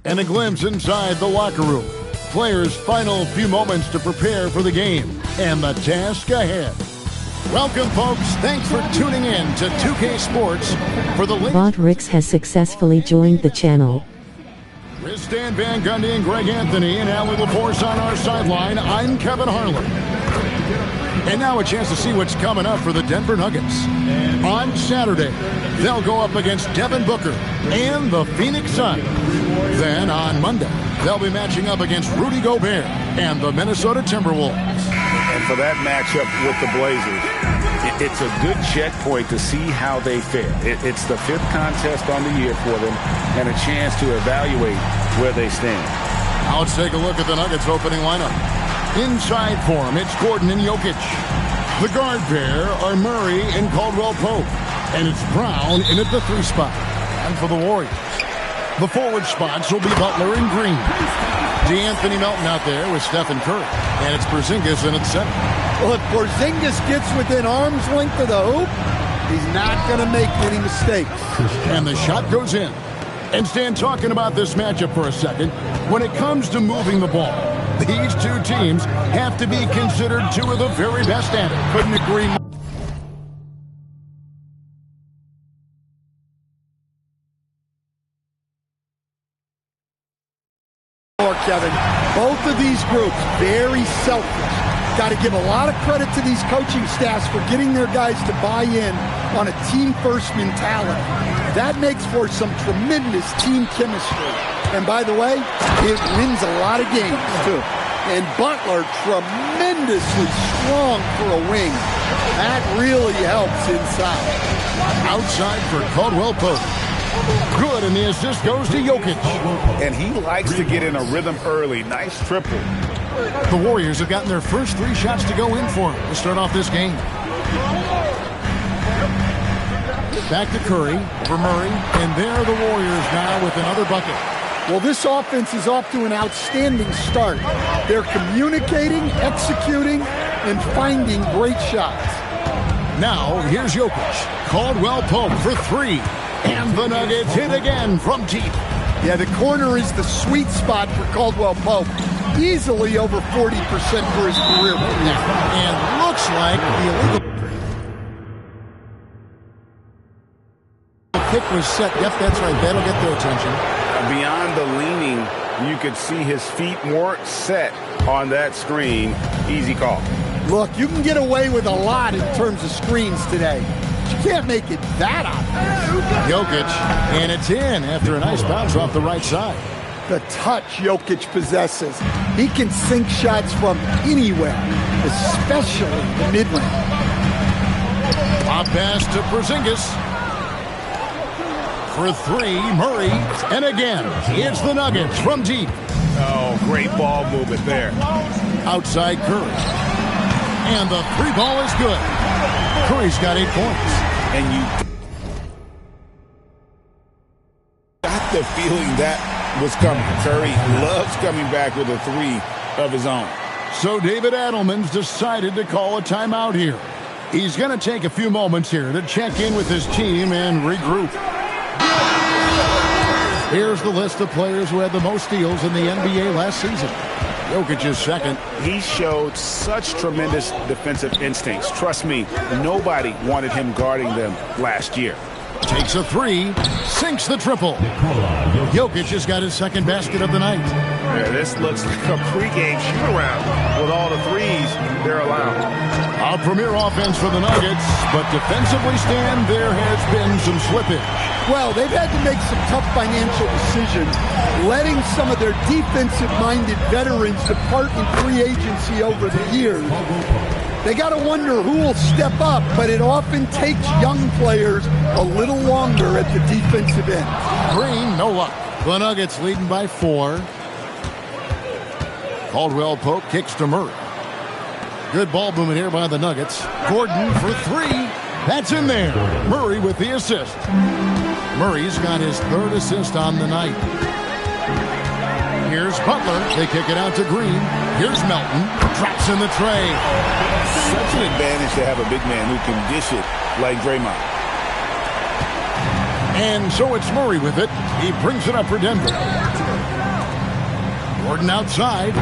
and a glimpse inside the locker room. Players' final few moments to prepare for the game and the task ahead. Welcome, folks. Thanks for tuning in to 2K Sports for the Bot Ricks has successfully joined the channel. With Stan Van Gundy and Greg Anthony and Allie LaForce on our sideline, I'm Kevin Harlan. And now a chance to see what's coming up for the Denver Nuggets. On Saturday, they'll go up against Devin Booker and the Phoenix Suns. Then on Monday, they'll be matching up against Rudy Gobert and the Minnesota Timberwolves. And for that matchup with the Blazers, it's a good checkpoint to see how they fare. It's the 5th contest on the year for them and a chance to evaluate where they stand. Now let's take a look at the Nuggets opening lineup. Inside for him, it's Gordon and Jokic. The guard pair are Murray and Caldwell-Pope. And it's Brown in at the 3 spot. And for the Warriors, the forward spots will be Butler and Green. DeAnthony Melton out there with Stephen Curry. And it's Porzingis in at 7. Well, if Porzingis gets within arm's length of the hoop, he's not going to make any mistakes. And the shot goes in. And Stan, talking about this matchup for a second, when it comes to moving the ball, these two teams have to be considered two of the very best at it. Couldn't agree more. Kevin, both of these groups very selfish. Got to give a lot of credit to these coaching staffs for getting their guys to buy in on a team-first mentality. That makes for some tremendous team chemistry. And by the way, it wins a lot of games, too. And Butler, tremendously strong for a wing. That really helps inside. Outside for Caldwell-Pope. Good, and the assist goes to Jokic. And he likes to get in a rhythm early. Nice triple. The Warriors have gotten their first 3 shots to go in for him to start off this game. Back to Curry for Murray, and there are the Warriors now with another bucket. Well, this offense is off to an outstanding start. They're communicating, executing, and finding great shots. Now, here's Jokic. Caldwell-Pope for 3. And the Nuggets hit again from deep. Yeah, the corner is the sweet spot for Caldwell-Pope. Easily over 40% for his career. And looks like the illegal kick was set. Yep, that's right. That'll get their attention. Beyond the leaning, you could see his feet more set on that screen. Easy call. Look, you can get away with a lot in terms of screens today. You can't make it that obvious. Jokic, and it's in after a nice bounce off the right side. The touch Jokic possesses. He can sink shots from anywhere, especially the mid-range. Pop pass to Porzingis. For 3, Murray, and again, it's the Nuggets from deep. Oh, great ball movement there. Outside Curry. And the 3 ball is good. Curry's got 8 points. And you got the feeling that was coming. Curry loves coming back with a 3 of his own. So David Adelman's decided to call a timeout here. He's going to take a few moments here to check in with his team and regroup. Here's the list of players who had the most steals in the NBA last season. Jokic is second. He showed such tremendous defensive instincts. Trust me, nobody wanted him guarding them last year. Takes a 3, sinks the triple. Jokic has got his second basket of the night. Yeah, this looks like a pregame shoot-around with all the 3s they're allowed. A premier offense for the Nuggets, but defensively, Stan, there has been some slippage. Well, they've had to make some tough financial decisions, letting some of their defensive-minded veterans depart in free agency over the years. They got to wonder who will step up, but it often takes young players a little longer at the defensive end. Green, no luck. The Nuggets leading by 4. Caldwell-Pope kicks to Murray. Good ball movement here by the Nuggets. Gordon for 3. That's in there. Murray with the assist. Murray's got his 3rd assist on the night. Here's Butler. They kick it out to Green. Here's Melton. Drops in the tray. Such an advantage to have a big man who can dish it like Draymond. And so it's Murray with it. He brings it up for Denver. Gordon outside.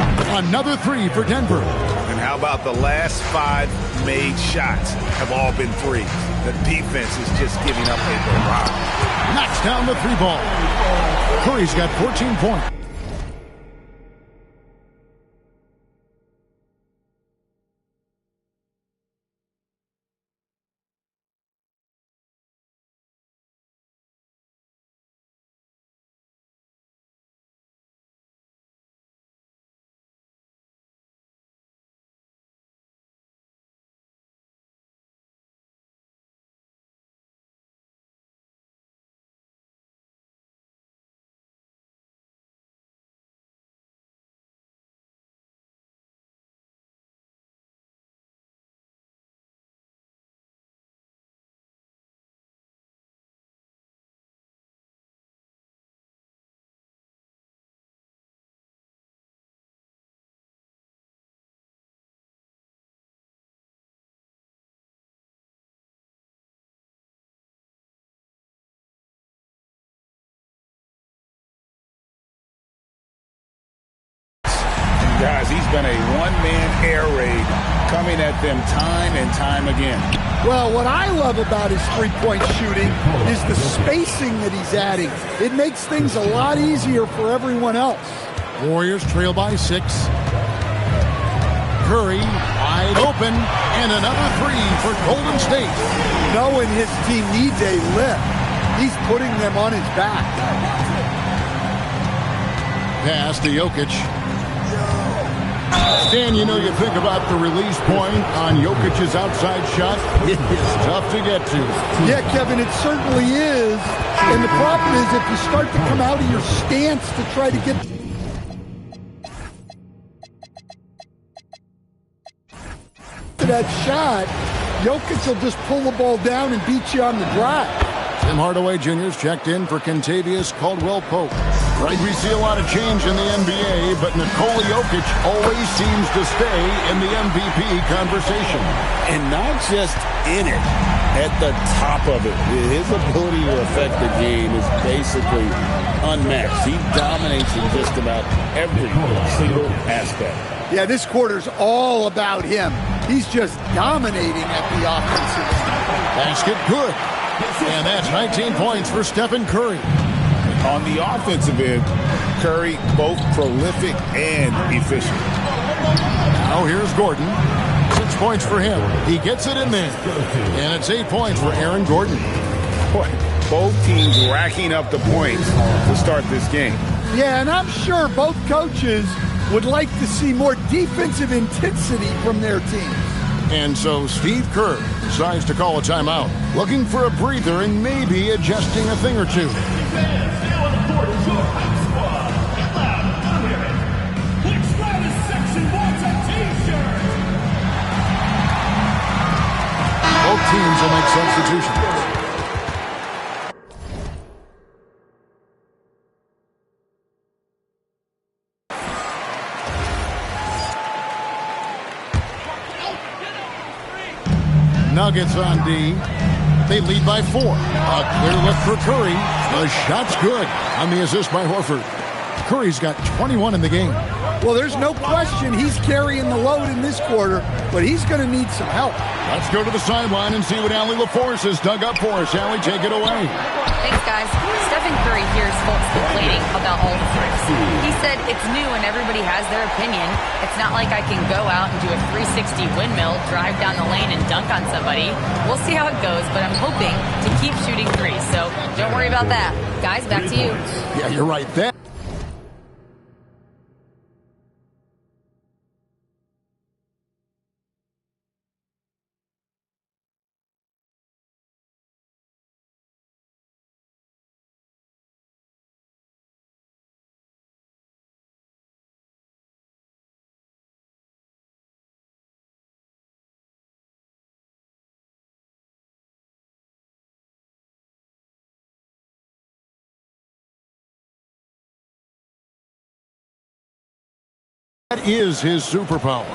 Another three for Denver. And how about the last 5 made shots have all been threes? The defense is just giving up a barrage. Knocks down the 3-ball. Curry's got 14 points. Guys, he's been a one-man air raid coming at them time and time again. Well, what I love about his three-point shooting is the spacing that he's adding. It makes things a lot easier for everyone else. Warriors trail by 6. Curry wide open, and another three for Golden State. Knowing his team needs a lift, he's putting them on his back. Pass to Jokic. Stan, you know, you think about the release point on Jokic's outside shot. It is tough to get to. Yeah, Kevin, it certainly is. And the problem is if you start to come out of your stance to try to get to that shot, Jokic will just pull the ball down and beat you on the drive. Tim Hardaway Jr.'s checked in for Kentavious Caldwell-Pope. Right, we see a lot of change in the NBA, but Nikola Jokic always seems to stay in the MVP conversation. And not just in it, at the top of it. His ability to affect the game is basically unmatched. He dominates in just about every single aspect. Yeah, this quarter's all about him. He's just dominating at the offensive end. Basket good. And that's 19 points for Stephen Curry. On the offensive end, Curry both prolific and efficient. Now here's Gordon. 6 points for him. He gets it in there. And it's 8 points for Aaron Gordon. Boy, both teams racking up the points to start this game. Yeah, and I'm sure both coaches would like to see more defensive intensity from their teams. And so Steve Kerr decides to call a timeout, looking for a breather and maybe adjusting a thing or two. Both teams will make substitutions. Nuggets on D. They lead by 4. A clear look for Curry. The shot's good on the assist by Horford. Curry's got 21 in the game. Well, there's no question he's carrying the load in this quarter, but he's going to need some help. Let's go to the sideline and see what Allie LaForce has dug up for us. Allie, take it away. Thanks, guys. Stephen Curry hears folks complaining about all the threats. He said it's new and everybody has their opinion. It's not like I can go out and do a 360 windmill, drive down the lane, and dunk on somebody. We'll see how it goes, but I'm hoping to keep shooting threes, so don't worry about that. Guys, back to you. Yeah, you're right. That is his superpower.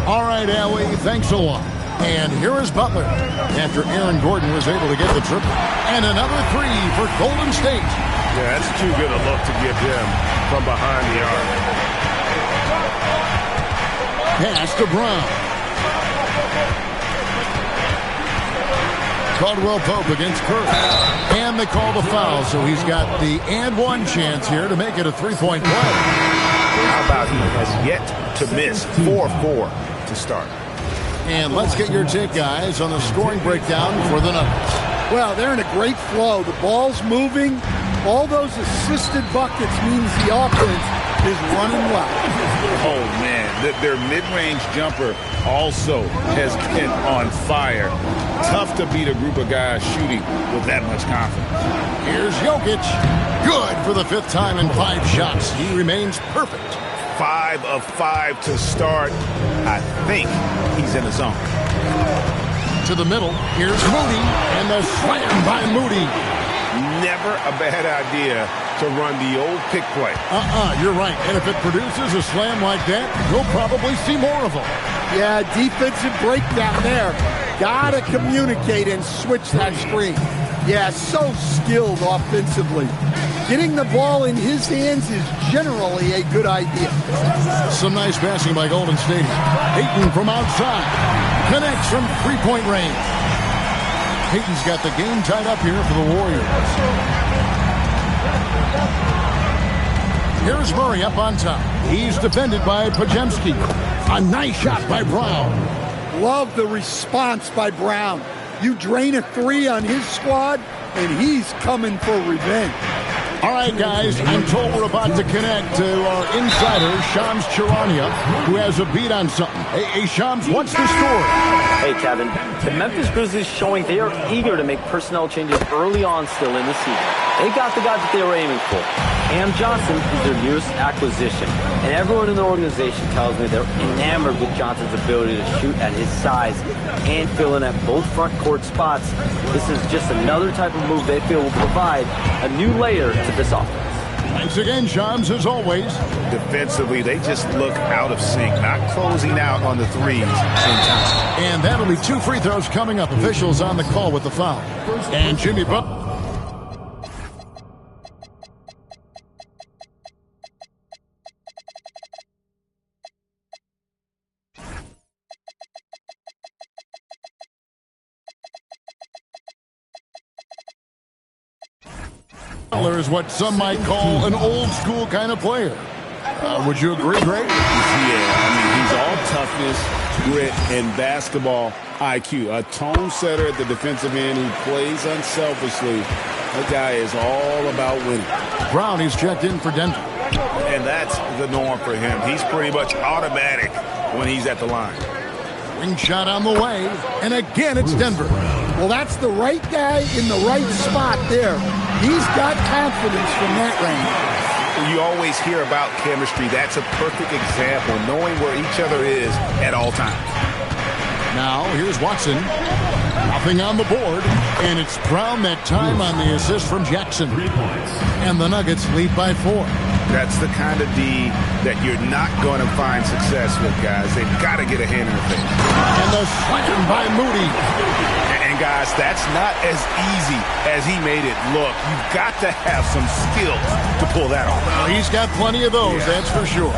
All right, Allie, thanks a lot. And here is Butler after Aaron Gordon was able to get the triple. And another three for Golden State. Yeah, that's too good a look to give him from behind the arc. Pass to Brown. Caldwell Pope against Curry. And they call the foul, so he's got the and one chance here to make it a three-point play. How about he has yet to miss 4-4 to start. And let's get your take, guys, on the scoring breakdown for the Nuggets. Well, they're in a great flow. The ball's moving. All those assisted buckets means the offense is running well. Oh, man. Their mid-range jumper also has been on fire. Tough to beat a group of guys shooting with that much confidence. Here's Jokic. Good for the fifth time in 5 shots. He remains perfect. 5 of 5 to start. I think he's in the zone. To the middle. Here's Moody. And the slam by Moody. Never a bad idea to run the old pick play. You're right. And if it produces a slam like that, we'll probably see more of them. Yeah, defensive breakdown there. Gotta communicate and switch that screen. Yeah, so skilled offensively. Getting the ball in his hands is generally a good idea. Some nice passing by Golden State. Ayton from outside. Connects from three-point range. Peyton's got the game tied up here for the Warriors. Here's Murray up on top. He's defended by Podziemski. A nice shot by Brown. Love the response by Brown. You drain a 3 on his squad, and he's coming for revenge. All right, guys, I'm told we're about to connect to our insider, Shams Charania, who has a beat on something. Hey, Shams, what's the story? Hey, Kevin. The Memphis Grizzlies showing they are eager to make personnel changes early on still in the season. They got the guy that they were aiming for. Cam Johnson is their newest acquisition, and everyone in the organization tells me they're enamored with Johnson's ability to shoot at his size and fill in at both front court spots. This is just another type of move they feel will provide a new layer to this offense. Thanks again, Shams, as always. Defensively, they just look out of sync, not closing out on the threes in time. And that'll be 2 free throws coming up. Officials on the call with the foul. And Jimmy Butler. Butler is what some might call an old-school kind of player. Would you agree, Greg? Yeah, I mean, he's all toughness, grit, and basketball IQ. A tone setter at the defensive end who plays unselfishly. That guy is all about winning. Brown, he's checked in for Denver. And that's the norm for him. He's pretty much automatic when he's at the line. Ring shot on the way, and again it's Denver. Well, that's the right guy in the right spot there. He's got confidence from that range. You always hear about chemistry. That's a perfect example, knowing where each other is at all times. Now, here's Watson. Nothing on the board, and it's Brown that time on the assist from Jackson. And the Nuggets lead by 4. That's the kind of D that you're not going to find success with, guys. They've got to get a hand in the face. And the slam by Moody. And, guys, that's not as easy as he made it look. You've got to have some skill to pull that off. Well, he's got plenty of those, that's for sure.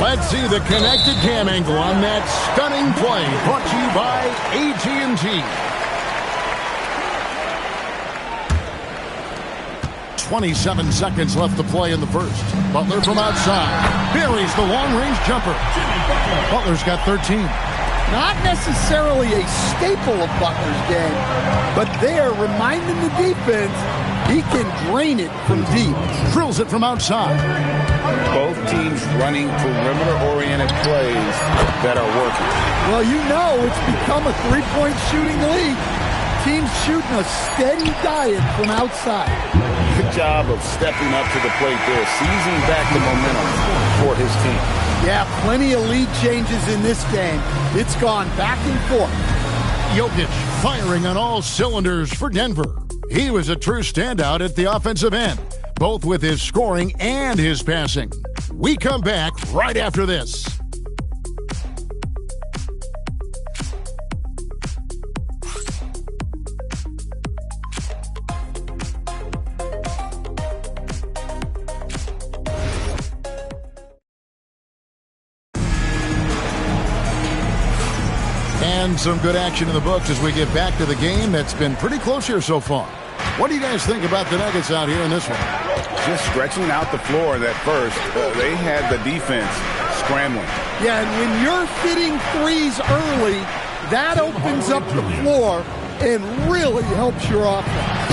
Let's see the connected cam angle on that stunning play, brought to you by AT&T. 27 seconds left to play in the first. Butler from outside. Buries the long-range jumper. Butler's got 13. Not necessarily a staple of Butler's game, but there, reminding the defense, he can drain it from deep. Drills it from outside. Both teams running perimeter-oriented plays that are working. Well, you know it's become a three-point shooting league. Teams shooting a steady diet from outside. Good job of stepping up to the plate there, seizing back the momentum for his team. Yeah, plenty of lead changes in this game. It's gone back and forth. Jokic firing on all cylinders for Denver. He was a true standout at the offensive end, both with his scoring and his passing. We come back right after this. some good action in the books as we get back to the game that's been pretty close here so far. What do you guys think about the Nuggets out here in this one? Just stretching out the floor that first. They had the defense scrambling. Yeah, and when you're hitting threes early, that opens up the floor and really helps your offense.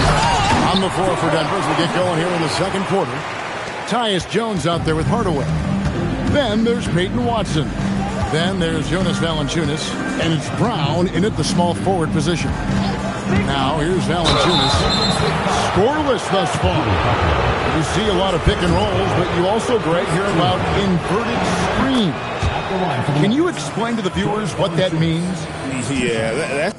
On the floor for Denver as we get going here in the second quarter. Tyus Jones out there with Hardaway. Then there's Peyton Watson. Then there's Jonas Valanciunas. And it's Brown in at the small forward position. Now here's Valanciunas. Scoreless thus far. You see a lot of pick and rolls, but you also, Greg, hear about inverted screens. Can you explain to the viewers what that means? Yeah, that's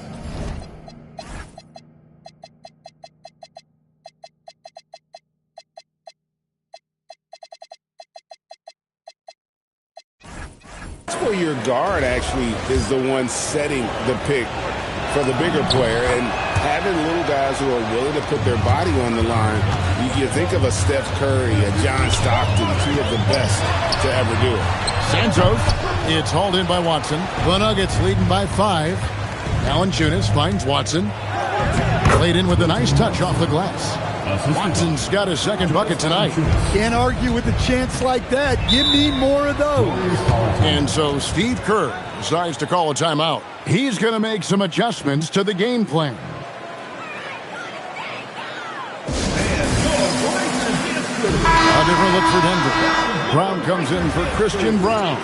where your guard actually is the one setting the pick for the bigger player, and having little guys who are willing to put their body on the line. You think of a Steph Curry, a John Stockton, two of the best to ever do it. Santos, it's hauled in by Watson. The Nuggets leading by 5. Valanciunas finds Watson. Played in with a nice touch off the glass. Watson's got his second bucket tonight. Can't argue with a chance like that. Give me more of those. And so Steve Kerr decides to call a timeout. He's going to make some adjustments to the game plan. A different look for Denver. Brown comes in for Christian Brown.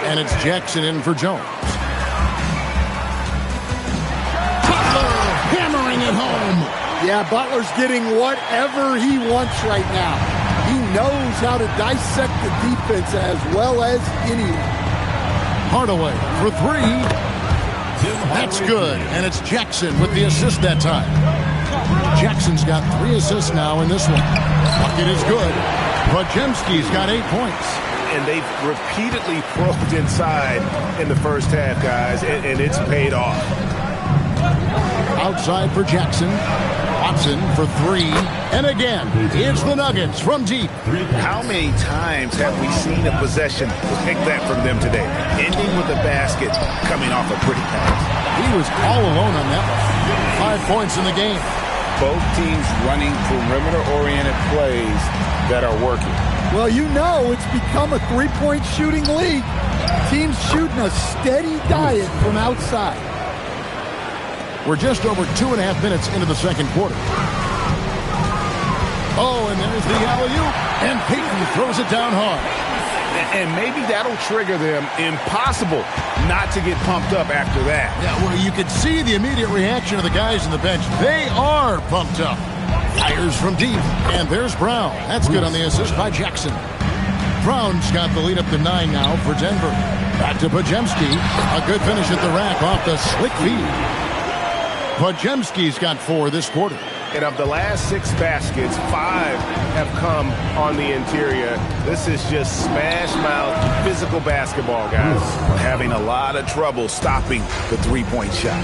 And it's Jackson in for Jones. Butler hammering it home. Yeah, Butler's getting whatever he wants right now. He knows how to dissect the defense as well as anyone. Hardaway for 3. That's good. And it's Jackson with the assist that time. Jackson's got 3 assists now in this one. Bucket is good. Podziemski's got 8 points. And they've repeatedly probed inside in the first half, guys, and it's paid off. Outside for Jackson. Watson for 3. And again, it's the Nuggets from deep. How many times have we seen a possession pick that from them today? Ending with a basket coming off a pretty pass. He was all alone on that one. 5 points in the game. Both teams running perimeter-oriented plays that are working. Well, you know it's become a three-point shooting league. Teams shooting a steady diet from outside. We're just over 2.5 minutes into the second quarter. Oh, and there's the alley-oop. And Peyton throws it down hard. And maybe that'll trigger them. Impossible not to get pumped up after that. Yeah, well, you could see the immediate reaction of the guys on the bench. They are pumped up. Fires from deep. And there's Brown. That's good on the assist by Jackson. Brown's got the lead up to 9 now for Denver. Back to Podziemski. A good finish at the rack off the slick feed. Podziemski's got 4 this quarter. And of the last 6 baskets, 5 have come on the interior. This is just smash mouth physical basketball, guys. We're having a lot of trouble stopping the three-point shot.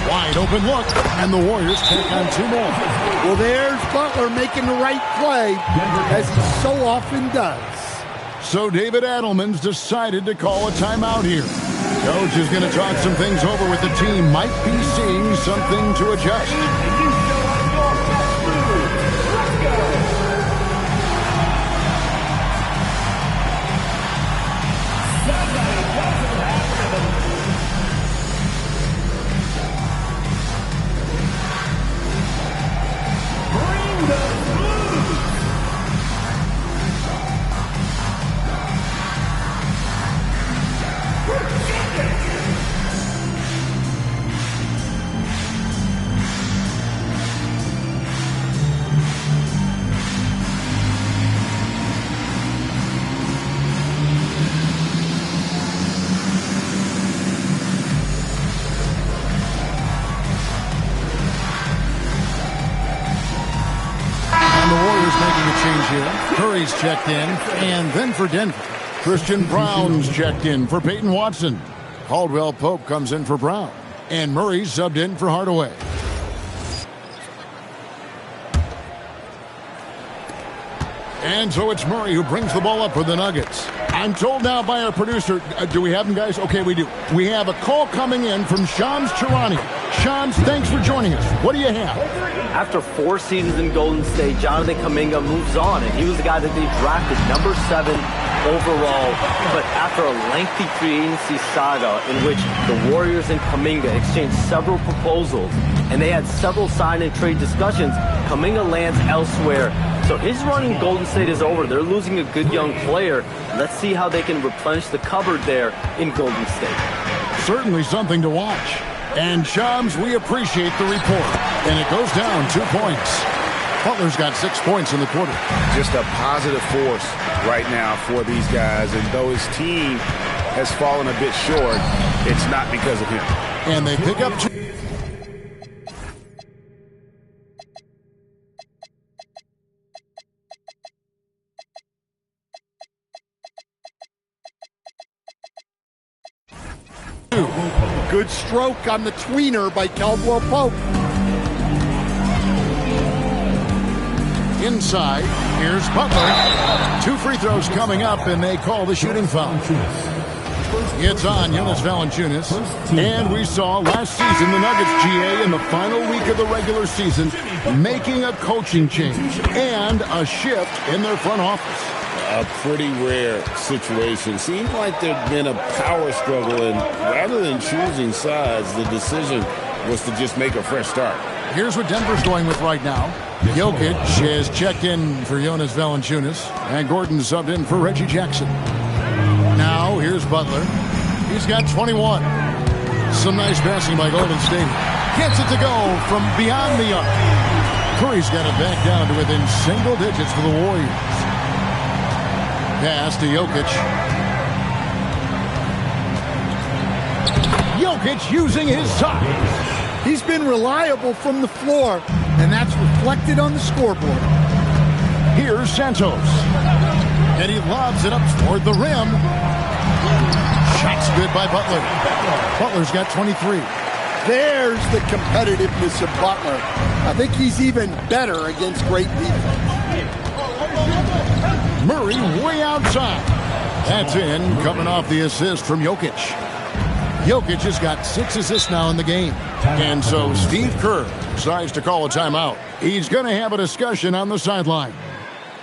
Wide open look, and the Warriors take on 2 more. Well, there's Butler making the right play, as he so often does. So David Adelman's decided to call a timeout here. Coach is going to talk some things over with the team. Might be seeing something to adjust. Curry's checked in, and then for Denver, Christian Brown's checked in for Peyton Watson. Caldwell Pope comes in for Brown, and Murray's subbed in for Hardaway. And so it's Murray who brings the ball up for the Nuggets. I'm told now by our producer, do we have him, guys? Okay, we do. We have a call coming in from Shams Charania. Shams, thanks for joining us. What do you have? After 4 seasons in Golden State, Jonathan Kuminga moves on, and he was the guy that they drafted number 7 overall. But after a lengthy free agency saga in which the Warriors and Kuminga exchanged several proposals, and they had several sign and trade discussions, Kuminga lands elsewhere. So his run in Golden State is over. They're losing a good young player. Let's see how they can replenish the cupboard there in Golden State. Certainly something to watch. And Shams, we appreciate the report. And it goes down 2 points. Butler's got 6 points in the quarter. Just a positive force right now for these guys. And though his team has fallen a bit short, it's not because of him. And they pick up 2. Good stroke on the tweener by Caldwell Pope. Inside, here's Butler. 2 free throws coming up, and they call the shooting foul. It's on Jonas Valanciunas. And we saw last season the Nuggets, GA, in the final week of the regular season, making a coaching change and a shift in their front office. A pretty rare situation. Seems like there'd been a power struggle, and rather than choosing sides, the decision was to just make a fresh start. Here's what Denver's going with right now. Jokic is checked in for Jonas Valanciunas, and Gordon subbed in for Reggie Jackson. Now, here's Butler. He's got 21. Some nice passing by Golden State. Gets it to go from beyond the arc. Curry's got it back down to within single digits for the Warriors. Pass to Jokic. Jokic using his size. He's been reliable from the floor, and that's reflected on the scoreboard. Here's Santos. And he lobs it up toward the rim. Shot's good by Butler. Butler's got 23. There's the competitiveness of Butler. I think he's even better against great defense. Murray way outside. That's in, coming off the assist from Jokic. Jokic has got 6 assists now in the game. And so Steve Kerr decides to call a timeout. He's going to have a discussion on the sideline.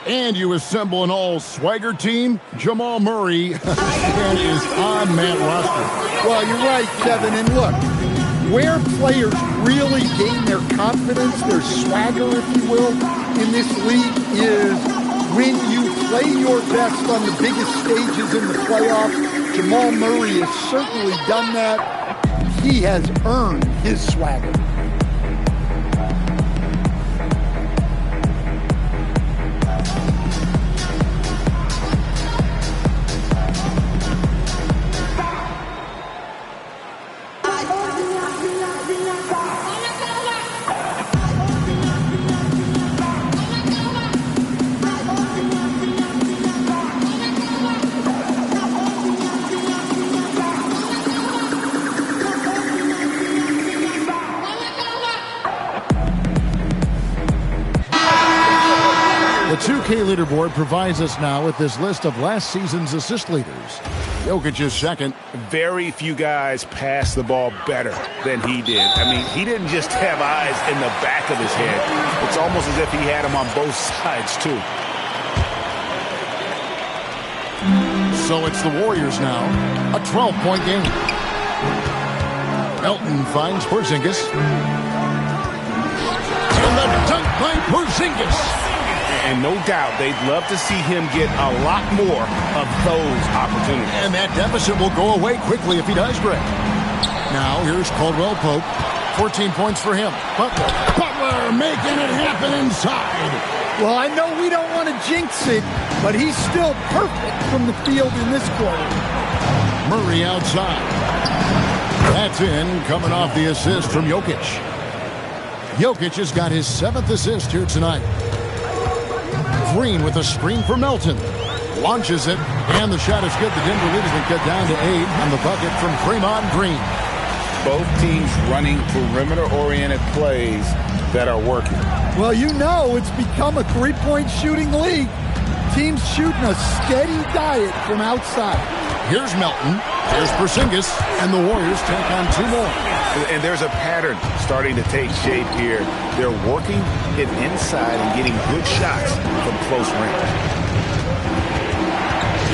And you assemble an all-swagger team. Jamal Murray is on that roster. Well, you're right, Kevin. And look, where players really gain their confidence, their swagger, if you will, in this league is when you play your best on the biggest stages in the playoffs. Jamal Murray has certainly done that. He has earned his swagger. The 2K leaderboard provides us now with this list of last season's assist leaders. Jokic is second. Very few guys pass the ball better than he did. I mean, he didn't just have eyes in the back of his head. It's almost as if he had them on both sides, too. So it's the Warriors now. A 12-point game. Elton finds Porzingis. And the dunk by Porzingis. And no doubt they'd love to see him get a lot more of those opportunities. And that deficit will go away quickly if he does, Greg. Now here's Caldwell Pope. 14 points for him. Butler making it happen inside. Well, I know we don't want to jinx it, but he's still perfect from the field in this quarter. Murray outside. That's in, coming off the assist from Jokic. Jokic has got his 7th assist here tonight. Green with a screen for Melton. Launches it, and the shot is good. The Denver leaders will get down to 8 on the bucket from Draymond Green. Both teams running perimeter-oriented plays that are working. Well, you know it's become a three-point shooting league. team's shooting a steady diet from outside. Here's Melton. Here's Porzingis. And the Warriors take on two more. And there's a pattern starting to take shape here. They're working it inside and getting good shots from close range.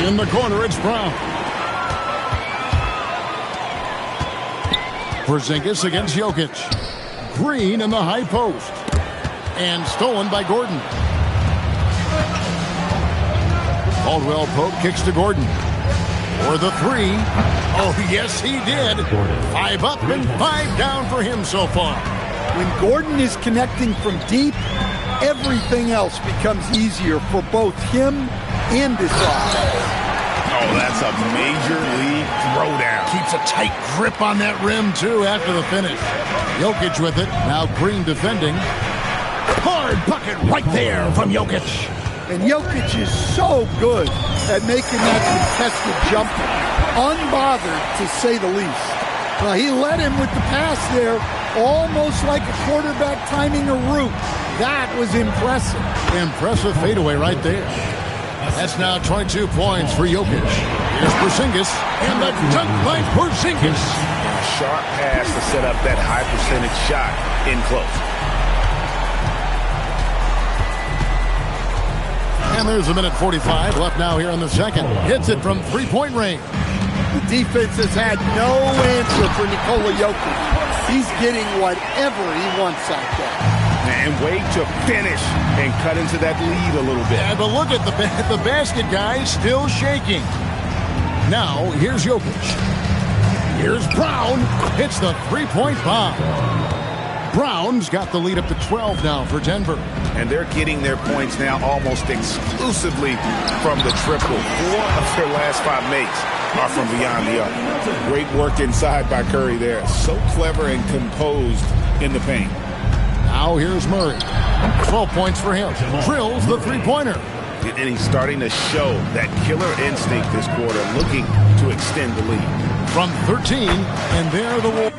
In the corner, it's Brown. Porzingis against Jokic. Green in the high post. And stolen by Gordon. Caldwell Pope kicks to Gordon. For the three. Oh, yes, he did. 5 up and 5 down for him so far. When Gordon is connecting from deep, everything else becomes easier for both him and this offense. Oh, that's a major league throwdown. Keeps a tight grip on that rim, too, after the finish. Jokic with it. Now Green defending. Hard bucket right there from Jokic. And Jokic is so good at making that contested jumper. Unbothered, to say the least. He led him with the pass there, almost like a quarterback timing a route. That was impressive. Impressive fadeaway right there. That's now 22 points for Jokic. Here's Porzingis, and the dunk by Porzingis. Sharp pass to set up that high percentage shot in close. And there's a minute 45 left now here in the second. Hits it from three-point range. The defense has had no answer for Nikola Jokic. He's getting whatever he wants out there. And wait to finish and cut into that lead a little bit. Yeah, but look at the basket guy still shaking. Now, here's Jokic. Here's Brown. Hits the three-point bomb. Brown's got the lead up to 12 now for Denver. And they're getting their points now almost exclusively from the triple. 4 of their last 5 makes are from beyond the arc. Great work inside by Curry there. So clever and composed in the paint. Now here's Murray. 12 points for him. Drills the three-pointer. And he's starting to show that killer instinct this quarter, looking to extend the lead. From 13, and there the Wolves.